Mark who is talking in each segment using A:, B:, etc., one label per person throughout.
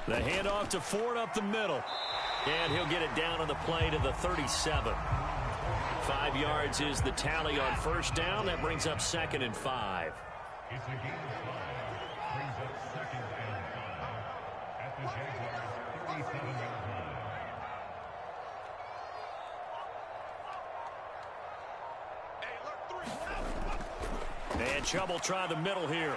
A: The handoff to Ford up the middle. And he'll get it down on the play to the 37. 5 yards is the tally on first down. That brings up 2nd and 5.
B: It's a game of 5. Brings up 2nd and 5 at the Jaguars' 37-yard line.
A: And Chubb will try the middle here.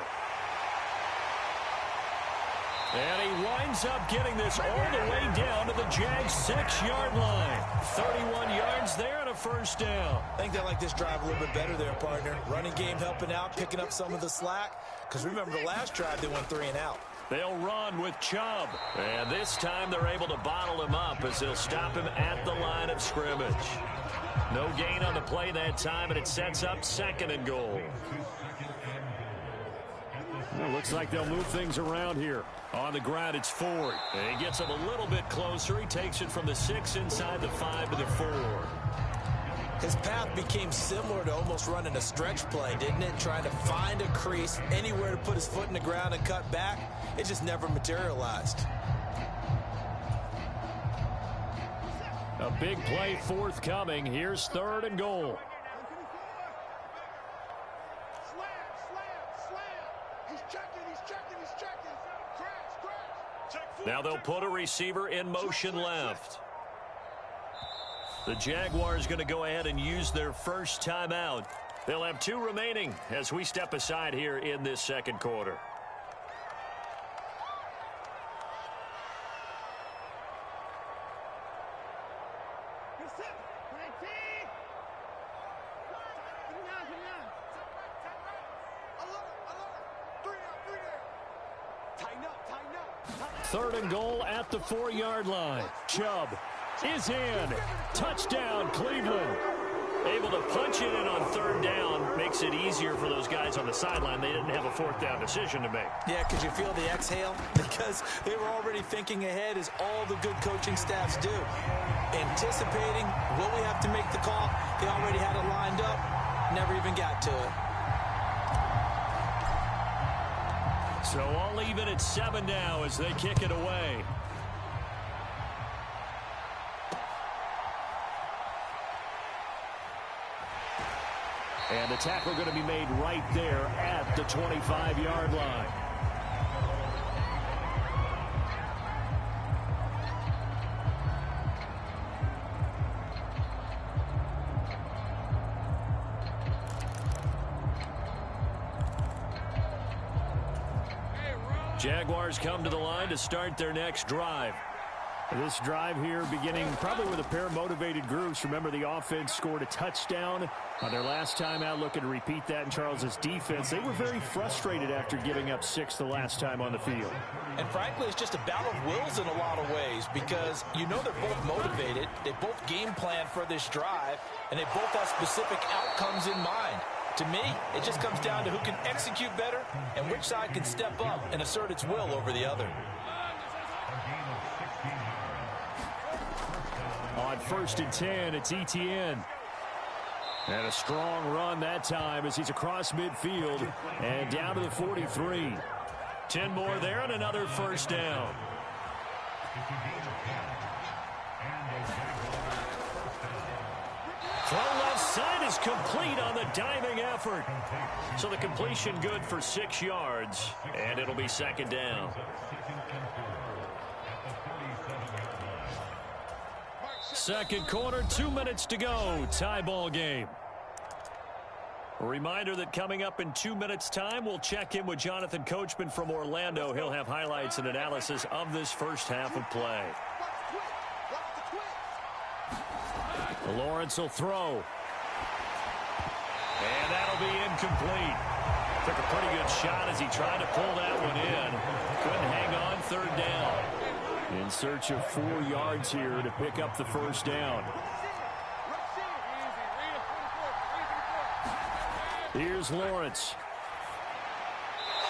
A: And he winds up getting this all the way down to the Jags' 6-yard line. 31 yards there and a first down.
C: I think they like this drive a little bit better there, partner. Running game helping out, picking up some of the slack. Because remember, the last drive they went 3 and out.
A: They'll run with Chubb. And this time they're able to bottle him up as they'll stop him at the line of scrimmage. No gain on the play that time, and it sets up 2nd and goal.
D: Well, looks like they'll move things around here.
A: On the ground, it's Ford. And he gets him a little bit closer. He takes it from the 6 inside the 5 to the 4.
C: His path became similar to almost running a stretch play, didn't it? Trying to find a crease, anywhere to put his foot in the ground and cut back. It just never materialized.
D: A big play forthcoming. Here's 3rd and goal.
A: Now they'll put a receiver in motion left. The Jaguars going to go ahead and use their first timeout. They'll have 2 remaining as we step aside here in this 2nd quarter.
D: Third and goal at the 4-yard line. Chubb is in. Touchdown, Cleveland.
A: Able to punch it in on 3rd down. Makes it easier for those guys on the sideline. They didn't have a 4th down decision to make.
C: Yeah, could you feel the exhale? Because they were already thinking ahead, as all the good coaching staffs do. Anticipating, will we have to make the call? They already had it lined up. Never even got to it.
A: So all even at 7 now as they kick it away.
D: And the tackle going to be made right there at the 25-yard line.
A: Jaguars come to the line to start their next drive.
D: This drive here beginning probably with a pair of motivated groups. Remember, the offense scored a touchdown on their last time out. Looking to repeat that in Charles's defense. They were very frustrated after giving up 6 the last time on the field.
C: And frankly, it's just a battle of wills in a lot of ways, because you know they're both motivated. They both game plan for this drive, and they both have specific outcomes in mind. To me, it just comes down to who can execute better and which side can step up and assert its will over the other.
D: On 1st and 10, it's Etienne. And a strong run that time as he's across midfield and down to the 43.
A: 10 more there and another first down. Throw left side is complete on the diving effort. So the completion good for 6 yards, and it'll be 2nd down. Second quarter, 2 minutes to go. Tie ball game. A reminder that coming up in 2 minutes' time, we'll check in with Jonathan Coachman from Orlando. He'll have highlights and analysis of this first half of play.
D: Lawrence will throw.
A: And that'll be incomplete. Took a pretty good shot as he tried to pull that one in. Couldn't hang on, 3rd down.
D: In search of 4 yards here to pick up the first down. Here's Lawrence.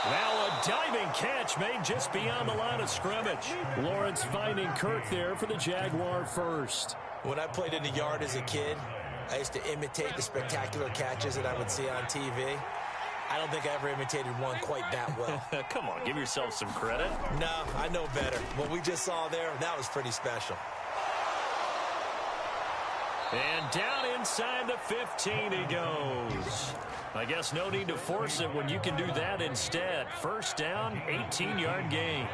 A: Now a diving catch made just beyond the line of scrimmage.
D: Lawrence finding Kirk there for the Jaguar first.
C: When I played in the yard as a kid, I used to imitate the spectacular catches that I would see on TV. I don't think I ever imitated one quite that well.
A: Come on, give yourself some credit.
C: No, I know better. What we just saw there, that was pretty special.
A: And down inside the 15 he goes. I guess no need to force it when you can do that instead. First down, 18-yard gain.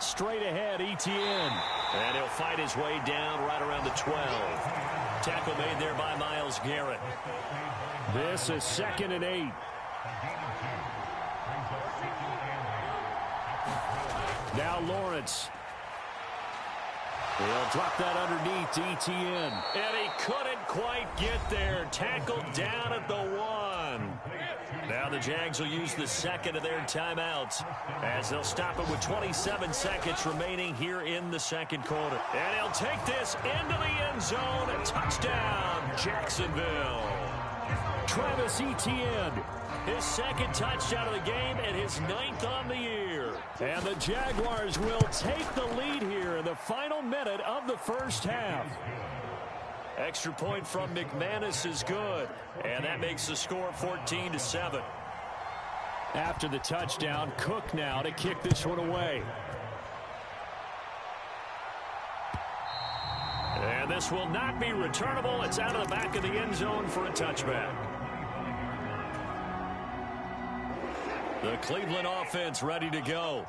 D: Straight ahead, ETN.
A: And he'll fight his way down right around the 12. Tackle made there by Myles Garrett.
D: This is 2nd and 8. Now Lawrence. He'll drop that underneath to ETN.
A: And he couldn't quite get there. Tackled down at the 1. Now the Jags will use the second of their timeouts as they'll stop it with 27 seconds remaining here in the second quarter. And he'll take this into the end zone. A touchdown, Jacksonville.
D: Travis Etienne.
A: His second touchdown of the game and his 9th on the year.
D: And the Jaguars will take the lead here in the final minute of the first half.
A: Extra point from McManus is good. And that makes the score 14-7.
D: After the touchdown, Cook now to kick this one away.
A: And this will not be returnable. It's out of the back of the end zone for a touchback. The Cleveland offense ready to go.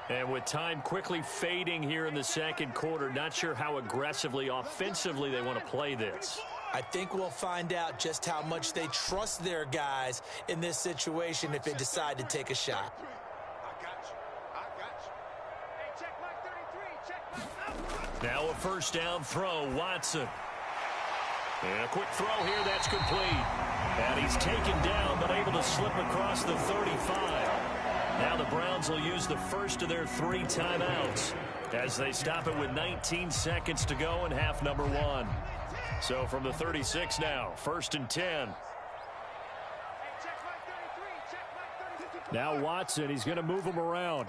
A: And with time quickly fading here in the second quarter, not sure how aggressively, offensively they want to play this.
C: I think we'll find out just how much they trust their guys in this situation if they decide to take a shot.
A: Now a first down throw, Watson. And a quick throw here, that's complete. And he's taken down, but able to slip across the 35. Now the Browns will use the first of their 3 timeouts as they stop it with 19 seconds to go in half number 1. So from the 36 now, 1st and 10.
D: Now Watson, he's going to move him around.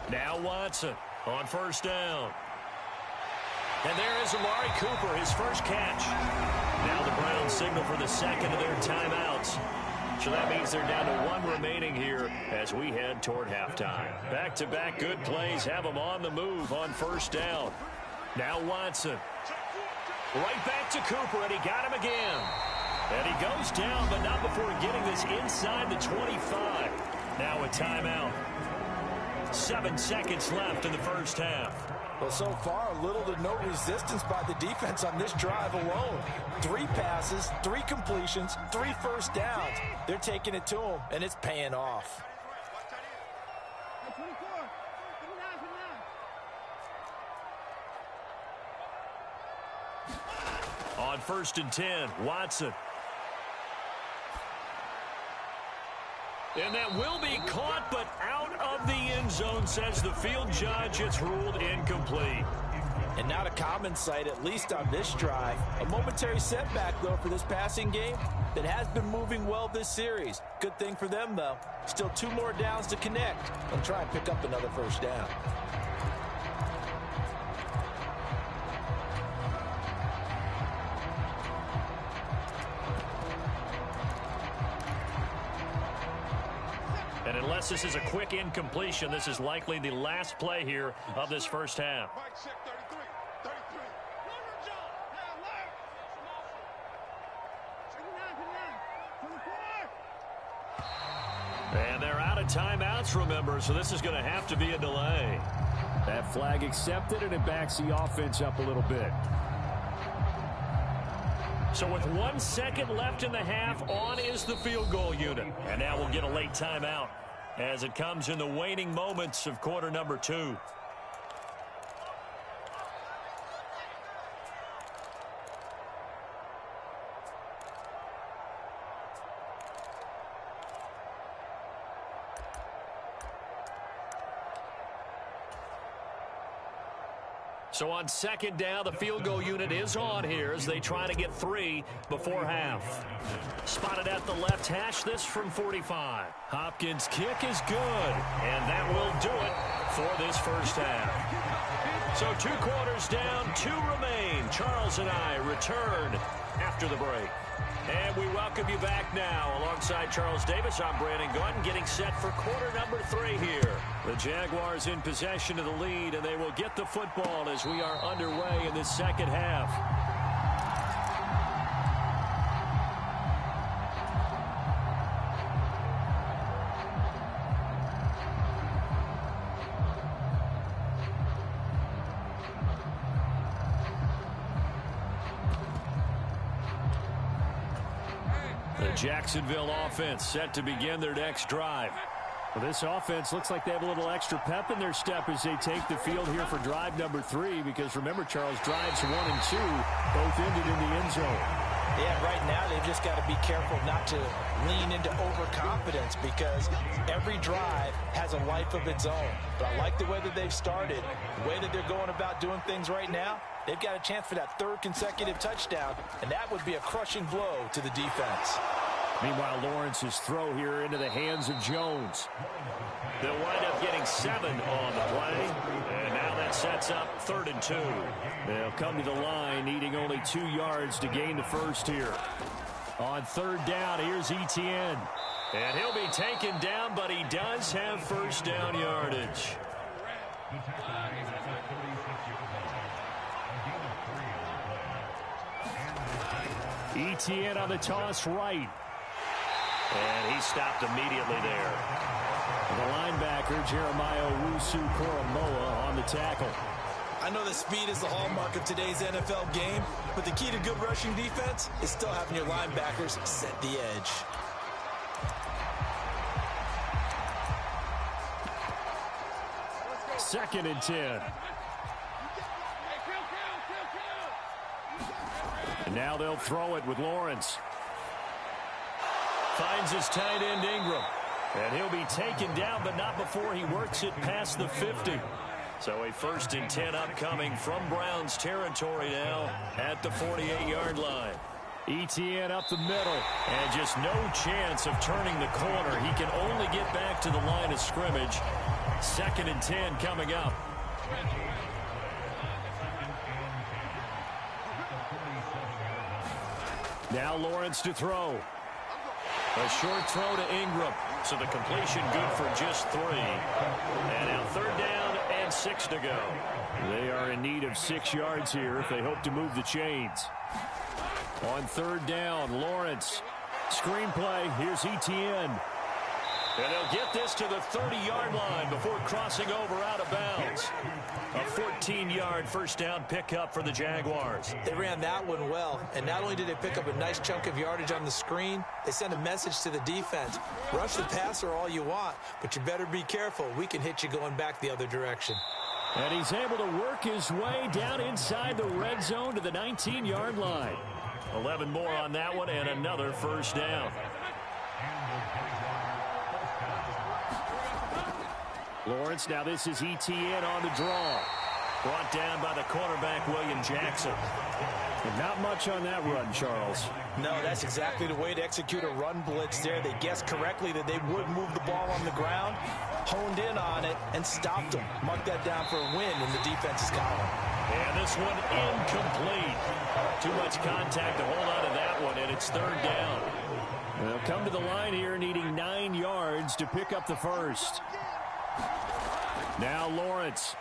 A: Now Watson on first down. And there is Amari Cooper, his first catch. Now the Browns signal for the second of their timeouts. So that means they're down to 1 remaining here as we head toward halftime. Back-to-back good plays have them on the move on first down. Now Watson. Right back to Cooper, and he got him again. And he goes down, but not before getting this inside the 25. Now a timeout. 7 seconds left in the first half.
C: Well, so far, little to no resistance by the defense on this drive alone. 3 passes, 3 completions, 3 first downs. They're taking it to them, and it's paying off.
A: On 1st and 10, Watson. And that will be caught, but out of the end zone, says the field judge. It's ruled incomplete.
C: And not a common sight, at least on this drive. A momentary setback, though, for this passing game that has been moving well this series. Good thing for them, though. Still 2 more downs to connect and try and pick up another first down.
A: And unless this is a quick incompletion, this is likely the last play here of this first half. And they're out of timeouts, remember, so this is going to have to be a delay.
D: That flag accepted, and it backs the offense up a little bit.
A: So with 1 second left in the half, on is the field goal unit. And now we'll get a late timeout as it comes in the waning moments of quarter number 2. So on second down, the field goal unit is on here as they try to get 3 before half. Spotted at the left hash, this from 45. Hopkins' kick is good, and that will do it for this first half. So 2 quarters down, 2 remain. Charles and I return after the break. And we welcome you back now. Alongside Charles Davis, I'm Brandon Gordon, getting set for quarter number 3 here. The Jaguars in possession of the lead, and they will get the football as we are underway in this second half. The Jacksonville offense set to begin their next drive. Well, this offense looks like they have a little extra pep in their step as they take the field here for drive number 3, because remember, Charles, drives 1 and 2 both ended in the end zone.
C: Yeah, right now they've just got to be careful not to lean into overconfidence, because every drive has a life of its own. But I like the way that they've started, the way that they're going about doing things right now. They've got a chance for that 3rd consecutive touchdown, and that would be a crushing blow to the defense.
D: Meanwhile, Lawrence's throw here into the hands of Jones.
A: They'll wind up getting 7 on the play, and now that sets up 3rd and 2.
D: They'll come to the line, needing only 2 yards to gain the first here. On 3rd down, here's Etienne.
A: And he'll be taken down, but he does have first down yardage.
D: Etienne on the toss right.
A: And he stopped immediately there.
D: The linebacker, Jeremiah Owusu-Koramoah, on the tackle.
C: I know that speed is the hallmark of today's NFL game, but the key to good rushing defense is still having your linebackers set the edge.
D: Second and 10. And now they'll throw it with Lawrence.
A: Finds his tight end Ingram. And he'll be taken down, but not before he works it past the 50. So a 1st and 10 upcoming from Browns territory now at the 48-yard line.
D: Etienne up the middle.
A: And just no chance of turning the corner. He can only get back to the line of scrimmage. 2nd and 10 coming up.
D: Now Lawrence to throw.
A: A short throw to Ingram. So the completion good for just 3. And now 3rd down and 6 to go.
D: They are in need of 6 yards here if they hope to move the chains. On 3rd down, Lawrence. Screen play. Here's Etienne.
A: And they'll get this to the 30-yard line before crossing over out of bounds. A 14-yard first down pickup for the Jaguars.
C: They ran that one well, and not only did they pick up a nice chunk of yardage on the screen, they sent a message to the defense. Rush the passer all you want, but you better be careful. We can hit you going back the other direction.
D: And he's able to work his way down inside the red zone to the 19-yard line.
A: 11 more on that one, and another first down.
D: Lawrence, now this is Etienne on the draw.
A: Brought down by the cornerback, William Jackson.
D: And not much on that run, Charles.
C: No, that's exactly the way to execute a run blitz there. They guessed correctly that they would move the ball on the ground, honed in on it, and stopped them. Mark that down for a win in the defense's column.
A: And this one incomplete. Too much contact to hold on to that one, and it's 3rd down.
D: They'll come to the line here needing 9 yards to pick up the first. Now Lawrence.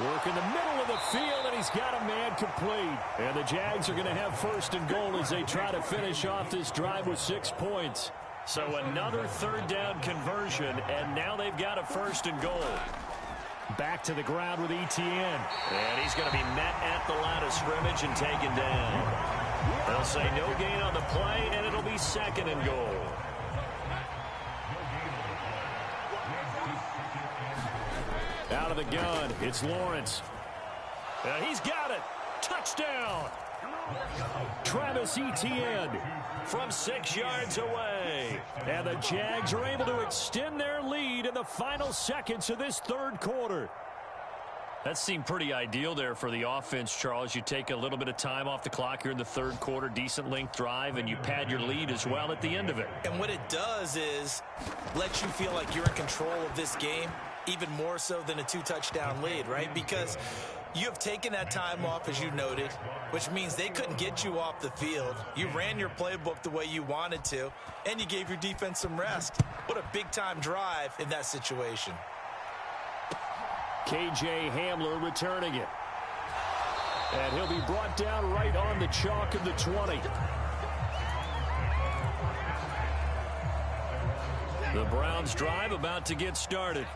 D: Work in the middle of the field, and he's got a man complete. And the Jags are going to have 1st and goal as they try to finish off this drive with 6 points.
A: So another 3rd down conversion, and now they've got a 1st and goal.
D: Back to the ground with Etienne.
A: And he's going to be met at the line of scrimmage and taken down. They'll say no gain on the play, and it'll be 2nd and goal.
D: Out of the gun, it's Lawrence.
A: He's got it. Touchdown.
D: Travis Etienne
A: from 6 yards away.
D: And the Jags are able to extend their lead in the final seconds of this 3rd quarter.
A: That seemed pretty ideal there for the offense, Charles. You take a little bit of time off the clock here in the third quarter, decent length drive, and you pad your lead as well at the end of it.
C: And what it does is let you feel like you're in control of this game, even more so than a 2-touchdown lead, right? Because you have taken that time off, as you noted, which means they couldn't get you off the field. You ran your playbook the way you wanted to, and you gave your defense some rest. What a big-time drive in that situation.
D: K.J. Hamler returning it. And he'll be brought down right on the chalk of the 20.
A: The Browns drive about to get started.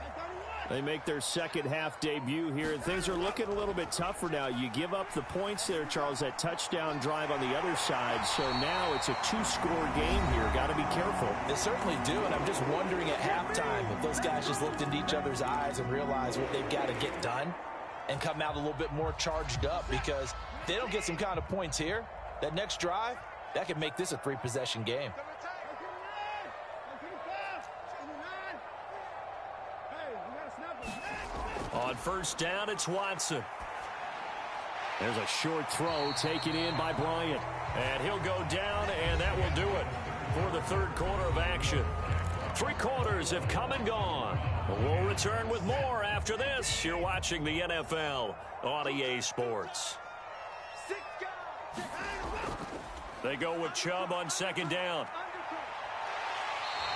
D: They make their second half debut here, and things are looking a little bit tougher now. You give up the points there, Charles, that touchdown drive on the other side. So now it's a 2-score game here. Got to be careful.
C: They certainly do, and I'm just wondering at halftime if those guys just looked into each other's eyes and realized what they've got to get done and come out a little bit more charged up, because if they don't get some kind of points here, that next drive, that could make this a 3-possession game.
A: On first down, it's Watson.
D: There's a short throw taken in by Bryant.
A: And he'll go down, and that will do it for the third quarter of action. 3 quarters have come and gone. We'll return with more after this. You're watching the NFL on EA Sports. They go with Chubb on second down.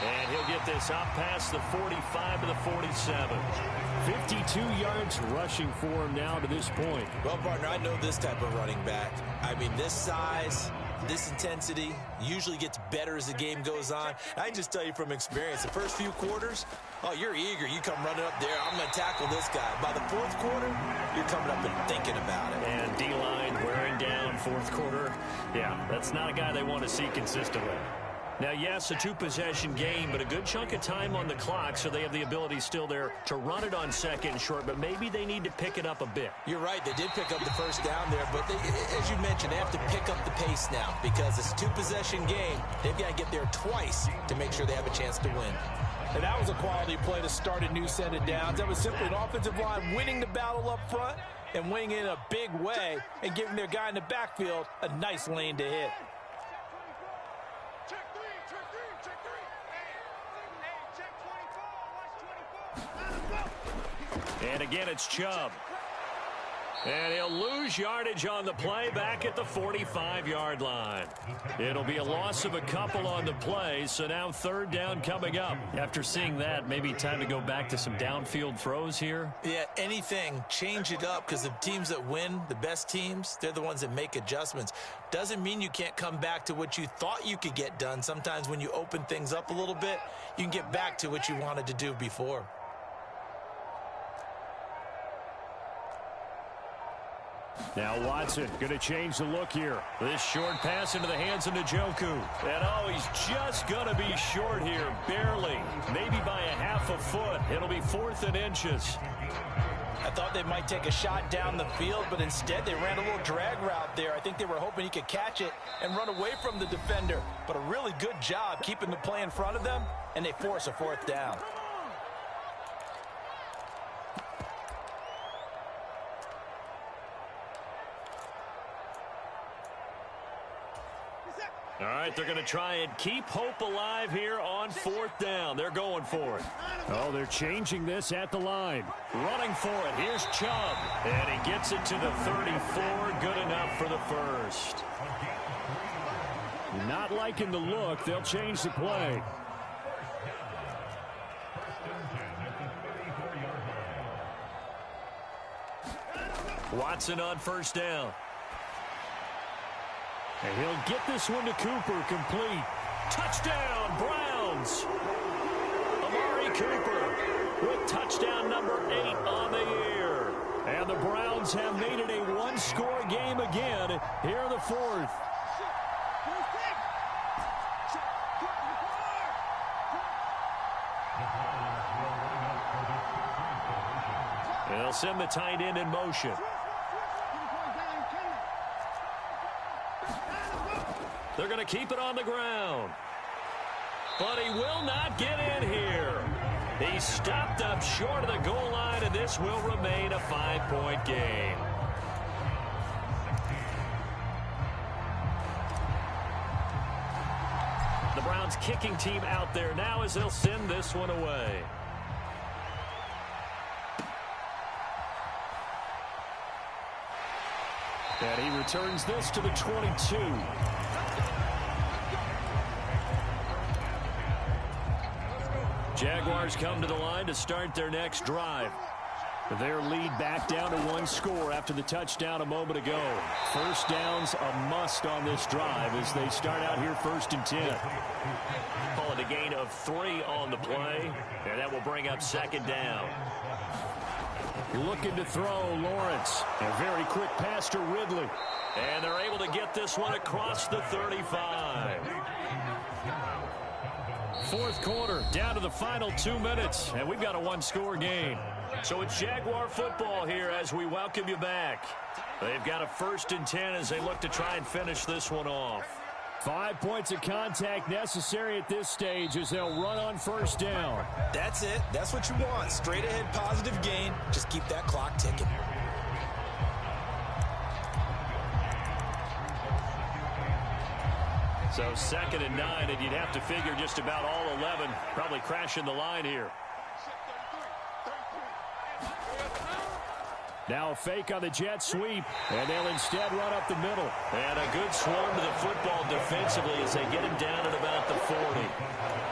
A: And he'll get this up past the 45 to the 47.
D: 52 yards rushing for him now to this point.
C: Well, partner, I know this type of running back. I mean, this size, this intensity usually gets better as the game goes on. I can just tell you from experience, the first few quarters, oh, you're eager. You come running up there. I'm going to tackle this guy. By the fourth quarter, you're coming up and thinking about it.
A: And D-line wearing down fourth quarter. Yeah, that's not a guy they want to see consistently. Now, yes, a 2-possession game, but a good chunk of time on the clock, so they have the ability still there to run it on second and short, but maybe they need to pick it up a bit.
C: You're right. They did pick up the first down there, but they, as you mentioned, they have to pick up the pace now because it's a 2-possession game. They've got to get there twice to make sure they have a chance to win. And that was a quality play to start a new set of downs. That was simply an offensive line winning the battle up front and winning in a big way and giving their guy in the backfield a nice lane to hit.
A: And again, it's Chubb. And he'll lose yardage on the play back at the 45-yard line. It'll be a loss of a couple on the play, so now third down coming up. After seeing that, maybe time to go back to some downfield throws here.
C: Yeah, anything. Change it up because the teams that win, the best teams, they're the ones that make adjustments. Doesn't mean you can't come back to what you thought you could get done. Sometimes when you open things up a little bit, you can get back to what you wanted to do before.
D: Now Watson going to change the look here.
A: This short pass into the hands of Njoku. And oh, he's just going to be short here, barely. Maybe by a half a foot. It'll be 4th and inches.
C: I thought they might take a shot down the field, but instead they ran a little drag route there. I think they were hoping he could catch it and run away from the defender. But a really good job keeping the play in front of them, and they force a 4th down.
A: All right, they're going to try and keep hope alive here on 4th down. They're going for it.
D: Oh, they're changing this at the line.
A: Running for it. Here's Chubb. And he gets it to the 34. Good enough for the first.
D: Not liking the look. They'll change the play.
A: Watson on first down.
D: And he'll get this one to Cooper, complete.
A: Touchdown, Browns. Amari Cooper with touchdown number 8 on the year.
D: And the Browns have made it a 1-score game again here in the 4th.
A: They'll send the tight end in motion. They're going to keep it on the ground. But he will not get in here. He stopped up short of the goal line, and this will remain a 5-point game. The Browns kicking team out there now as they'll send this one away. And he returns this to the 22. Jaguars come to the line to start their next drive. Their lead back down to 1 score after the touchdown a moment ago. First down's a must on this drive as they start out here 1st and 10. Call it a gain of 3 on the play, and that will bring up 2nd down. Looking to throw, Lawrence. A very quick pass to Ridley. And they're able to get this one across the 35. 4th quarter, down to the final 2 minutes, and we've got a 1-score game. So it's Jaguar football here as we welcome you back. They've got a 1st and 10 as they look to try and finish this one off. 5 points of contact necessary at this stage as they'll run on 1st down.
C: That's it. That's what you want. Straight ahead positive gain. Just keep that clock ticking.
A: So 2nd and 9, and you'd have to figure just about all 11 probably crashing the line here.
D: Now a fake on the jet sweep, and they'll instead run up the middle.
A: And a good swarm to the football defensively as they get him down at about the 40.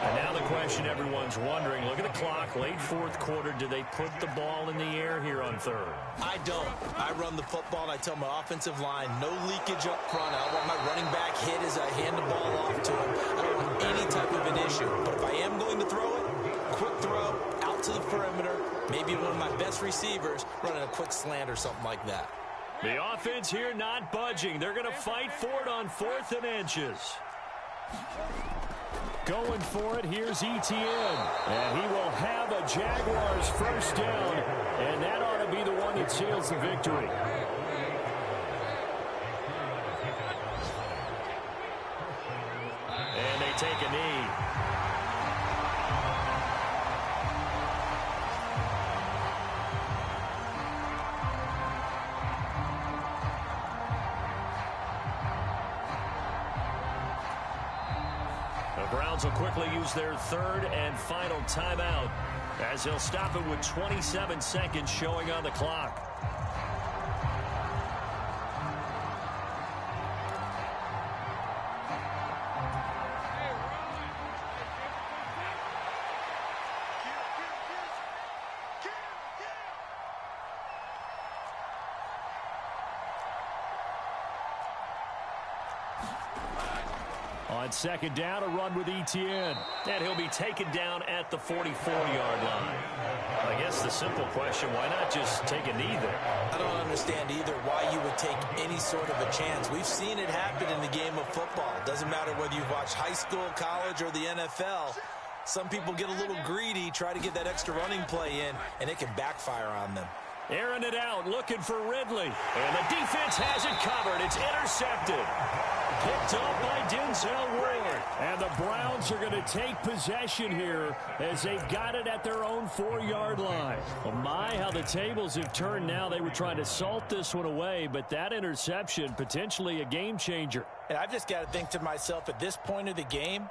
A: And now the question everyone's wondering, look at the clock, late 4th quarter, do they put the ball in the air here on 3rd?
C: I don't. I run the football, and I tell my offensive line, no leakage up front. I don't want my running back hit as I hand the ball off to him. I don't want any type of an issue. But if I am going to throw it, quick throw, out to the perimeter, maybe one of my best receivers running a quick slant or something like that.
A: The offense here not budging. They're going to fight for it on 4th and inches.
D: Going for it, here's Etienne. And he will have a Jaguars 1st down, and that ought to be the one that seals the victory.
A: And they take a knee. The Browns will quickly use their 3rd and final timeout as they'll stop it with 27 seconds showing on the clock.
D: On 2nd down, a run with Etienne.
A: And he'll be taken down at the 44-yard line. I guess the simple question, why not just take a knee there?
C: I don't understand either why you would take any sort of a chance. We've seen it happen in the game of football. It doesn't matter whether you've watched high school, college, or the NFL. Some people get a little greedy, try to get that extra running play in, and it can backfire on them.
A: Airing it out, looking for Ridley. And the defense has it covered. It's intercepted. Picked up by Denzel Ward.
D: And the Browns are going to take possession here as they've got it at their own 4-yard line. Well, my, how the tables have turned now. They were trying to salt this one away, but that interception, potentially a game changer.
C: And I've just got to think to myself, at this point of the game,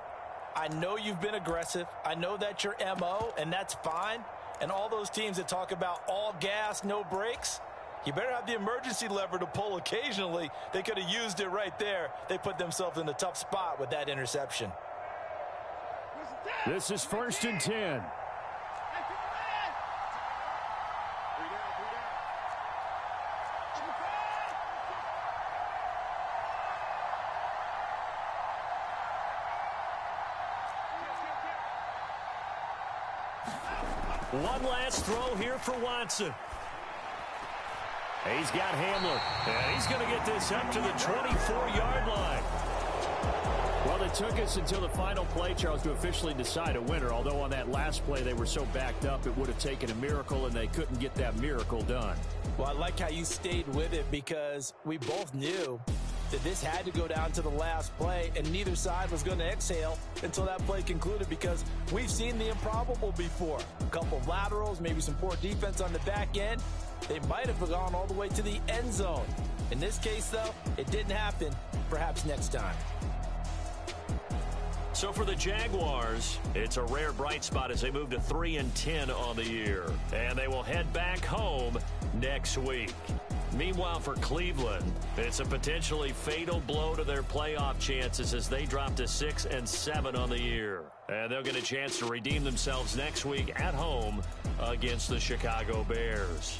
C: I know you've been aggressive. I know that's your MO, and that's fine. And all those teams that talk about all gas, no brakes, you better have the emergency lever to pull occasionally. They could have used it right there. They put themselves in a tough spot with that interception.
D: This is 1st and 10.
A: One last throw here for Watson.
D: He's got Hamler.
A: And he's going to get this up to the 24-yard line.
D: Well, it took us until the final play, Charles, to officially decide a winner. Although on that last play they were so backed up, it would have taken a miracle, and they couldn't get that miracle done.
C: Well, I like how you stayed with it because we both knew that this had to go down to the last play, and neither side was going to exhale until that play concluded, because we've seen the improbable before. A couple of laterals, maybe some poor defense on the back end. They might have gone all the way to the end zone. In this case, though, it didn't happen. Perhaps next time.
A: So for the Jaguars, it's a rare bright spot as they move to 3-10 on the year. And they will head back home next week. Meanwhile, for Cleveland, it's a potentially fatal blow to their playoff chances as they drop to 6-7 on the year. And they'll get a chance to redeem themselves next week at home against the Chicago Bears.